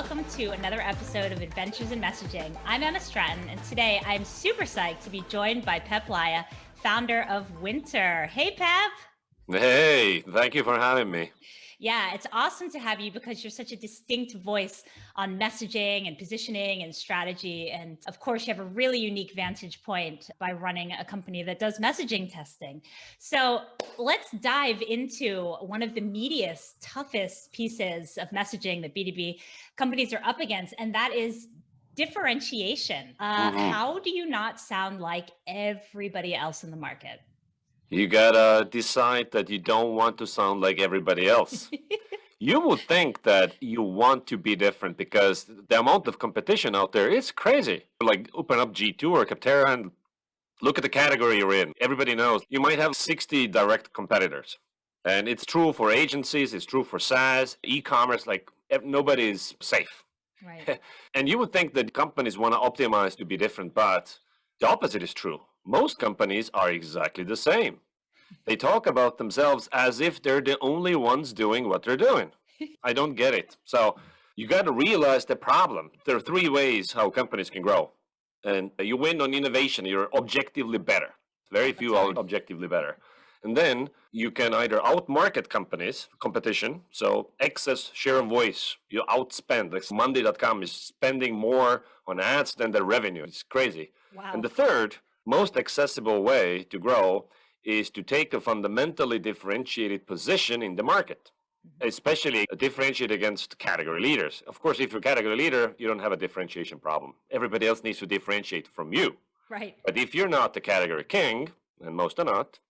welcome to another episode of Adventures in Messaging. I'm Emma Stratton, and today I'm super psyched to be joined by Peep Laja, founder of Wynter. Hey, Pep. Hey, thank you for having me. Yeah, it's awesome to have you because you're such a distinct voice on messaging and positioning and strategy. And of course, you have a really unique vantage point by running a company that does messaging testing. So let's dive into one of the meatiest, toughest pieces of messaging that B2B companies are up against, and that is differentiation. How do you not sound like everybody else in the market? You gotta decide that you don't want to sound like everybody else. You would think that you want to be different because the amount of competition out there is crazy. Like open up G2 or Capterra and look at the category you're in. Everybody knows you might have 60 direct competitors. And it's true for agencies, it's true for SaaS, e-commerce, like nobody is safe. Right. And you would think that companies want to optimize to be different, but the opposite is true. Most companies are exactly the same. They talk about themselves as if they're the only ones doing what they're doing. I don't get it. So you got to realize the problem. There are three ways how companies can grow. And you win on innovation, you're objectively better. Very few are objectively better. And then you can either outmarket competition, so excess share of voice, you outspend. Like Monday.com is spending more on ads than their revenue. It's crazy. Wow. And the third, most accessible way to grow is to take a fundamentally differentiated position in the market, especially differentiate against category leaders. Of course, if you're a category leader, you don't have a differentiation problem. Everybody else needs to differentiate from you. Right. But if you're not the category king, and most are not,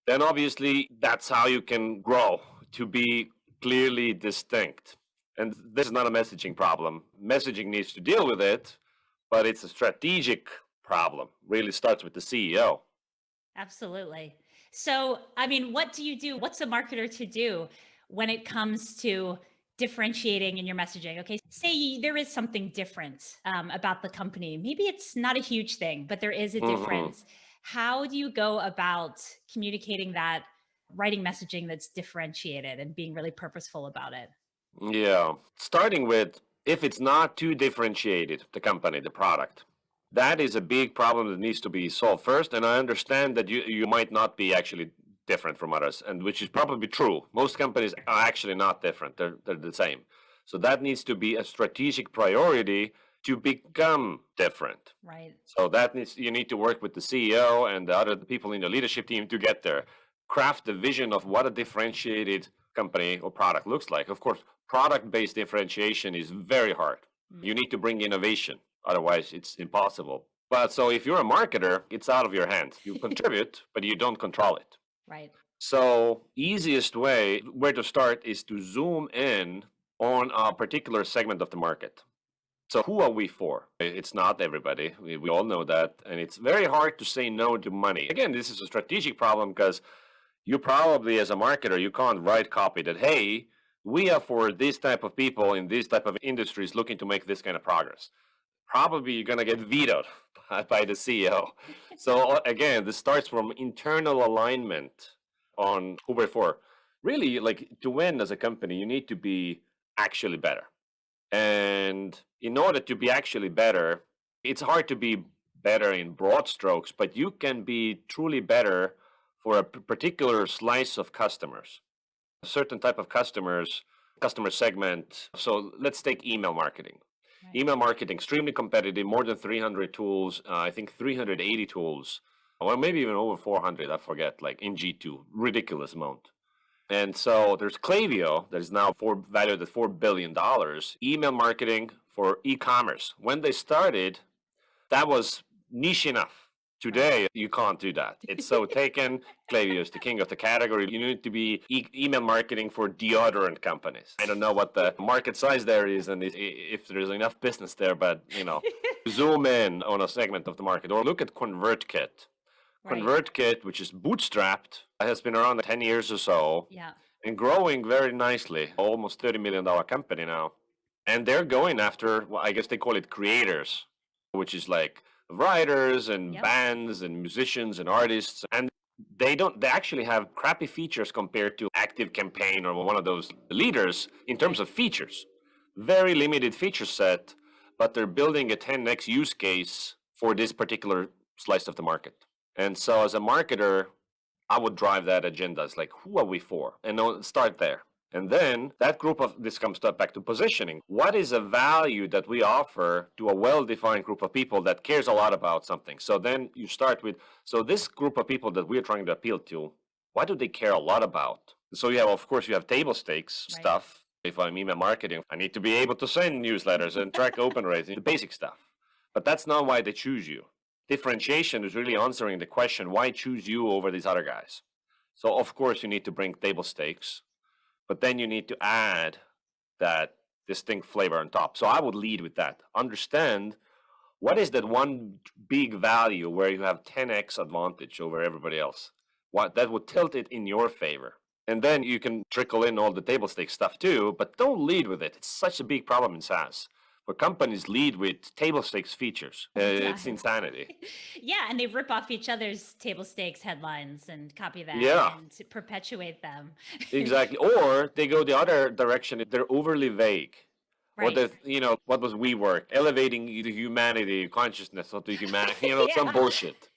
then obviously that's how you can grow to be clearly distinct. And this is not a messaging problem. Messaging needs to deal with it, but it's a strategic problem. Really starts with the CEO. Absolutely. So, I mean, what do you do? What's a marketer to do when it comes to differentiating in your messaging? Okay, say there is something different about the company. Maybe it's not a huge thing, but there is a difference. How do you go about communicating that, writing messaging that's differentiated and being really purposeful about it? Yeah. Starting with if it's not too differentiated, the company, the product, that is a big problem that needs to be solved first. And I understand that you might not be actually different from others, and which is probably true. Most companies are actually not different, they're the same. So that needs to be a strategic priority to become different. Right. So that needs you need to work with the CEO and the other people in the leadership team to get there. Craft the vision of what a differentiated company or product looks like. Of course, product-based differentiation is very hard. You need to bring innovation, otherwise it's impossible. But so if you're a marketer, it's out of your hands. You contribute, but you don't control it. Right. So easiest way where to start is to zoom in on a particular segment of the market. So who are we for? It's not everybody. We all know that. And it's very hard to say no to money. Again, this is a strategic problem because you probably, as a marketer, you can't write copy that, hey, we are for this type of people in these type of industries looking to make this kind of progress. Probably you're going to get vetoed by the CEO. So again, this starts from internal alignment on who we're for. Really, like to win as a company, you need to be actually better. And in order to be actually better, it's hard to be better in broad strokes, but you can be truly better for a particular slice of customers, a certain type of customers, customer segment. So let's take email marketing. Right. Email marketing, extremely competitive, more than 300 tools, I think 380 tools, or maybe even over 400, I forget, like in G2, ridiculous amount. And so there's Klaviyo that is now valued at $4 billion. Email marketing for e-commerce. When they started, that was niche enough. Today, you can't do that. It's so taken. Klaviyo is the king of the category. You need to be email marketing for deodorant companies. I don't know what the market size there is and if there's enough business there, but zoom in on a segment of the market. Or look at Convertkit. Right. Convertkit, which is bootstrapped, has been around 10 years or so. Yeah. And growing very nicely, almost $30 million company now. And they're going after, well, I guess they call it creators, which is like writers and bands and musicians and artists. And they actually have crappy features compared to Active Campaign or one of those leaders in terms of features. very limited feature set, but they're building a 10x use case for this particular slice of the market. And so as a marketer, I would drive that agenda. It's like, who are we for? And start there. And then that group of, this comes back to positioning. What is a value that we offer to a well-defined group of people that cares a lot about something? So then you start with, so this group of people that we're trying to appeal to, what do they care a lot about? So you have, of course, you have table stakes stuff. If I'm email marketing, I need to be able to send newsletters and track open rates, the basic stuff. But that's not why they choose you. Differentiation is really answering the question, why choose you over these other guys? So of course you need to bring table stakes, but then you need to add that distinct flavor on top. So I would lead with that. Understand what is that one big value where you have 10x advantage over everybody else. What that would tilt it in your favor. And then you can trickle in all the table stakes stuff too, but don't lead with it. It's such a big problem in SaaS. Where companies lead with table stakes features. It's insanity. Yeah, and they rip off each other's table stakes headlines and copy them and perpetuate them. Exactly. Or they go the other direction. They're overly vague. Or the, what was WeWork? Elevating the humanity, consciousness of the humanity, some bullshit.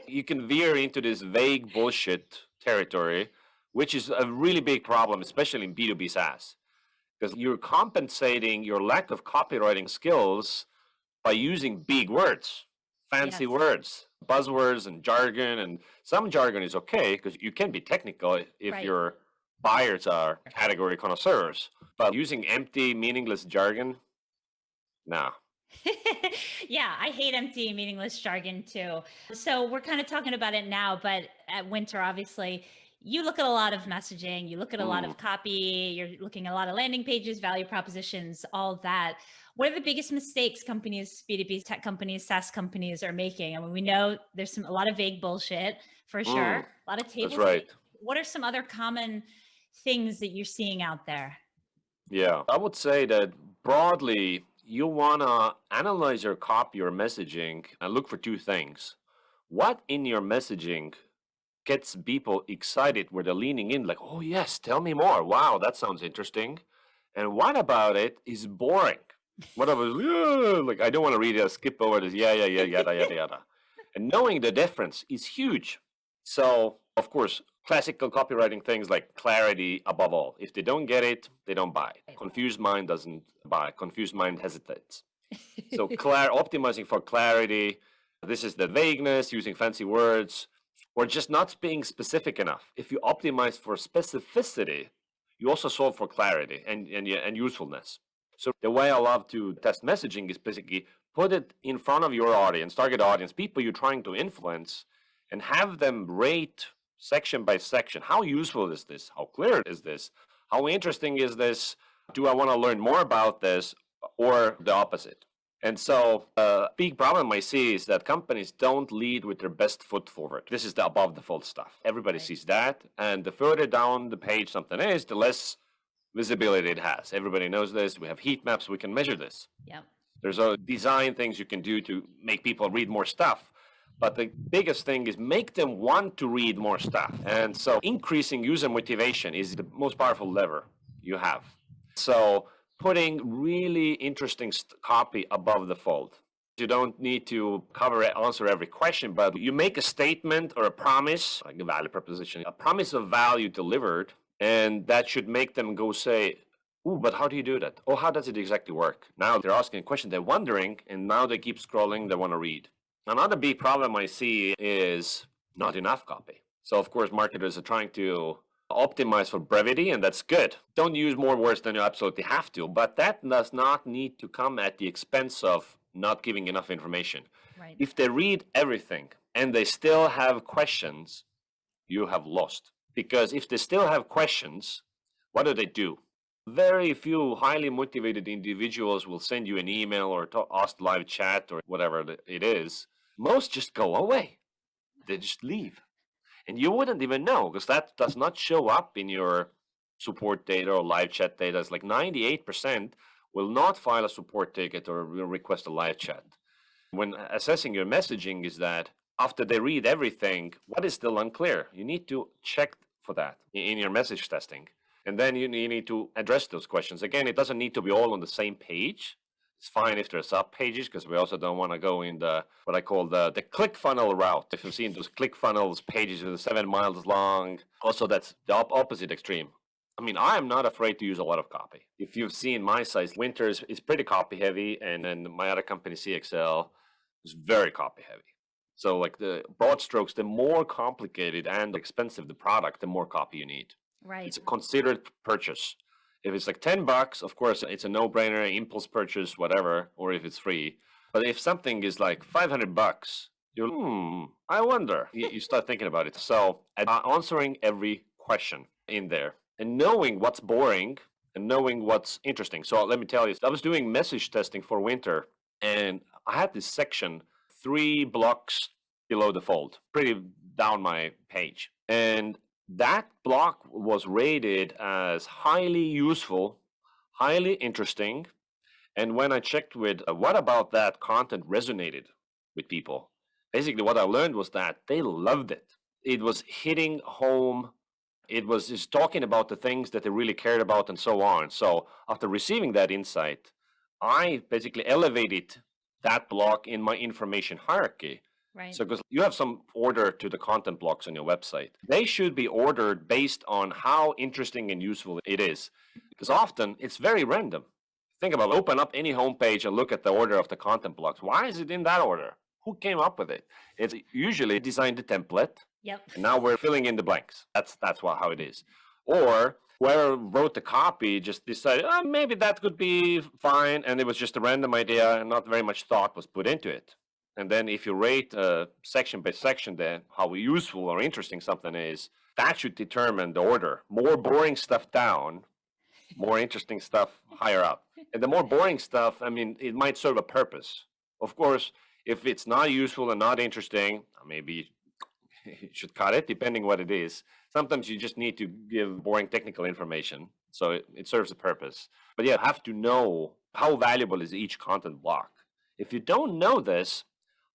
You can veer into this vague bullshit territory, which is a really big problem, especially in B2B SaaS. Because you're compensating your lack of copywriting skills by using big words, fancy words, buzzwords and jargon. And some jargon is okay because you can be technical if your buyers are category connoisseurs. But using empty, meaningless jargon, no. Yeah, I hate empty, meaningless jargon too. So we're kind of talking about it now, but at Wynter, obviously, you look at a lot of messaging, you look at a lot of copy, you're looking at a lot of landing pages, value propositions, all that. What are the biggest mistakes companies, B2B tech companies, SaaS companies are making? I mean, we know there's a lot of vague bullshit for sure, a lot of table stakes. What are some other common things that you're seeing out there? Yeah, I would say that broadly, you want to analyze your copy or messaging and look for two things. What in your messaging gets people excited where they're leaning in like, oh yes, tell me more. Wow, that sounds interesting. And what about it is boring? What about, like, I don't want to read it, skip over this, yada, yada. And knowing the difference is huge. So, of course, classical copywriting things like clarity above all. If they don't get it, they don't buy. Confused mind doesn't buy. Confused mind hesitates. So optimizing for clarity, this is the vagueness, using fancy words, or just not being specific enough. If you optimize for specificity, you also solve for clarity and usefulness. So the way I love to test messaging is basically put it in front of your audience, target audience, people you're trying to influence, and have them rate section by section. How useful is this? How clear is this? How interesting is this? Do I want to learn more about this, or the opposite? And so a big problem I see is that companies don't lead with their best foot forward. This is the above the fold stuff. Everybody sees that. And the further down the page something is, the less visibility it has. Everybody knows this. We have heat maps. We can measure this. Yep. There's a design things you can do to make people read more stuff. But the biggest thing is make them want to read more stuff. And so increasing user motivation is the most powerful lever you have. So putting really interesting copy above the fold. You don't need to answer every question, but you make a statement or a promise, like a value proposition, a promise of value delivered, and that should make them go say, "Ooh, but how do you do that? Oh, how does it exactly work?" Now they're asking a question, they're wondering, and now they keep scrolling, they want to read. Another big problem I see is not enough copy. So of course, marketers are trying to optimize for brevity, and that's good. Don't use more words than you absolutely have to, but that does not need to come at the expense of not giving enough information. Right. If they read everything and they still have questions, you have lost. Because if they still have questions, what do? Very few highly motivated individuals will send you an email or ask live chat or whatever it is. Most just go away. They just leave. And you wouldn't even know because that does not show up in your support data or live chat data. It's like 98% will not file a support ticket or request a live chat. When assessing your messaging is that after they read everything, what is still unclear? You need to check for that in your message testing. And then you need to address those questions. Again, it doesn't need to be all on the same page. It's fine if there's sub pages, because we also don't want to go in the what I call the click funnel route. If you've seen those click funnels pages that are 7 miles long, also that's the opposite extreme. I mean, I am not afraid to use a lot of copy. If you've seen my size, Wynter is pretty copy heavy, and then my other company, CXL, is very copy heavy. So like the broad strokes, the more complicated and expensive the product, the more copy you need. Right. It's a considered purchase. If it's like $10, of course, it's a no-brainer, impulse purchase, whatever, or if it's free. But if something is like $500, you're, I wonder. You start thinking about it. So answering every question in there and knowing what's boring and knowing what's interesting. So let me tell you, I was doing message testing for Wynter, and I had this section 3 blocks below the fold, pretty down my page. And that block was rated as highly useful, highly interesting. And when I checked with what about that content resonated with people, basically what I learned was that they loved it. It was hitting home. It was just talking about the things that they really cared about and so on. So after receiving that insight, I basically elevated that block in my information hierarchy. Right. So because you have some order to the content blocks on your website, they should be ordered based on how interesting and useful it is. Because often it's very random. Think about it. Open up any homepage and look at the order of the content blocks. Why is it in that order? Who came up with it? It's usually designed the template. Yep. And now we're filling in the blanks. That's how it is. Or whoever wrote the copy just decided, oh, maybe that could be fine. And it was just a random idea and not very much thought was put into it. And then if you rate section by section, then how useful or interesting something is, that should determine the order. More boring stuff down, more interesting stuff higher up. And the more boring stuff, I mean, it might serve a purpose. Of course, if it's not useful and not interesting, maybe you should cut it, depending what it is. Sometimes you just need to give boring technical information, so it serves a purpose. But yeah, you have to know how valuable is each content block. If you don't know this,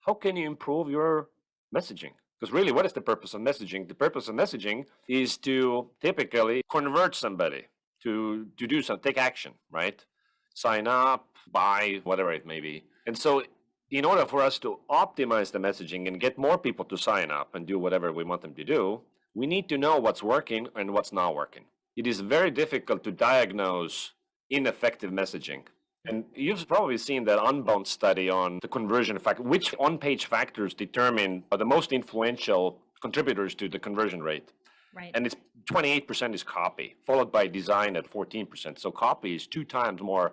how can you improve your messaging? Because really, what is the purpose of messaging? The purpose of messaging is to typically convert somebody to do something, take action, right? Sign up, buy, whatever it may be. And so in order for us to optimize the messaging and get more people to sign up and do whatever we want them to do, we need to know what's working and what's not working. It is very difficult to diagnose ineffective messaging. And you've probably seen that Unbound study on the conversion factor, which on-page factors determine the most influential contributors to the conversion rate. Right. And it's 28% is copy, followed by design at 14%. So copy is 2 times more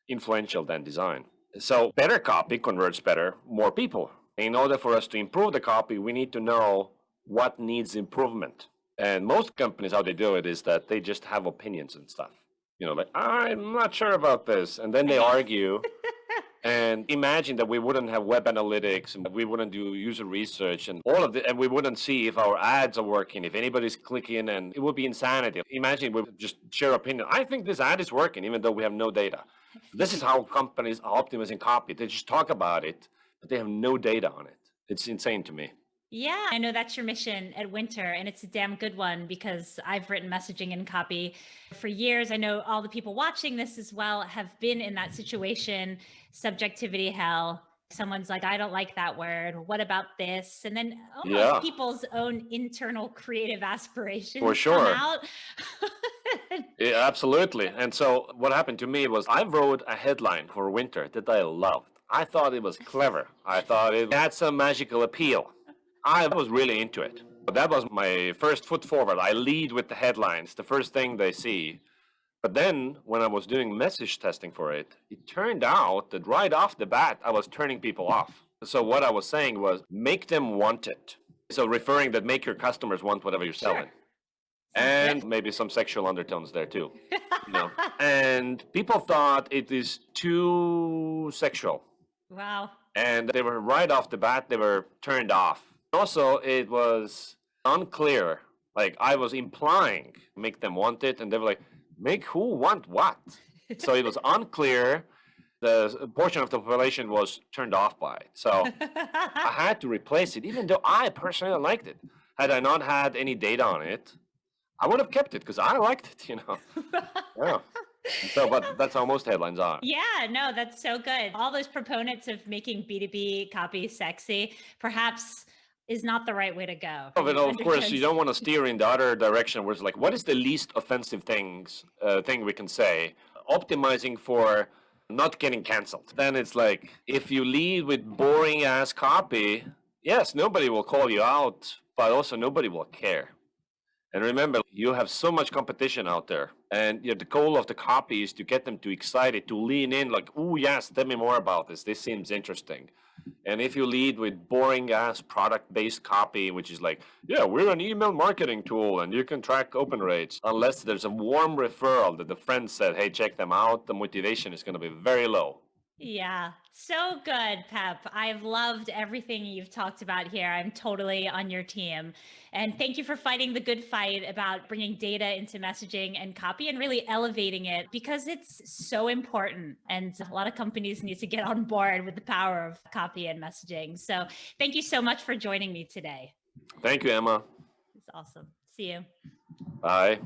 influential than design. So better copy converts better, more people. In order for us to improve the copy, we need to know what needs improvement. And most companies, how they do it is that they just have opinions and stuff. You know, like, I'm not sure about this. And then they argue. And imagine that we wouldn't have web analytics and we wouldn't do user research and all of it, and we wouldn't see if our ads are working, if anybody's clicking, and it would be insanity. Imagine we would just share opinion. I think this ad is working, even though we have no data. This is how companies are optimizing copy. They just talk about it, but they have no data on it. It's insane to me. Yeah, I know that's your mission at Wynter, and it's a damn good one because I've written messaging and copy for years. I know all the people watching this as well have been in that situation, subjectivity hell. Someone's like, I don't like that word. What about this? And then almost people's own internal creative aspirations for sure come out. Yeah, absolutely. And so what happened to me was I wrote a headline for Wynter that I loved. I thought it was clever. I thought it had some magical appeal. I was really into it. But that was my first foot forward. I lead with the headlines, the first thing they see. But then when I was doing message testing for it, it turned out that right off the bat, I was turning people off. So what I was saying was make them want it. So referring that make your customers want whatever you're selling. And maybe some sexual undertones there too. You know? And people thought it is too sexual. Wow. And they were right off the bat, they were turned off. Also, it was unclear. Like I was implying, make them want it, and they were like, make who want what? So it was unclear. The portion of the population was turned off by it. So I had to replace it, even though I personally liked it. Had I not had any data on it, I would have kept it because I liked it, you know. Yeah. So, but that's how most headlines are. Yeah, no, that's so good. All those proponents of making B2B copy sexy perhaps is not the right way to go. But of course, you don't want to steer in the other direction where it's like, what is the least offensive thing we can say? Optimizing for not getting canceled. Then it's like, if you lead with boring ass copy, yes, nobody will call you out, but also nobody will care. And remember, you have so much competition out there, and the goal of the copy is to get them to excited, to lean in, like, "Oh yes, tell me more about this. This seems interesting." And if you lead with boring ass product based copy, which is like, "Yeah, we're an email marketing tool, and you can track open rates," unless there's a warm referral that the friend said, "Hey, check them out," the motivation is going to be very low. Yeah, so good, Pep. I've loved everything you've talked about here. I'm totally on your team. And thank you for fighting the good fight about bringing data into messaging and copy and really elevating it because it's so important. And a lot of companies need to get on board with the power of copy and messaging. So thank you so much for joining me today. Thank you, Emma. It's awesome. See you. Bye.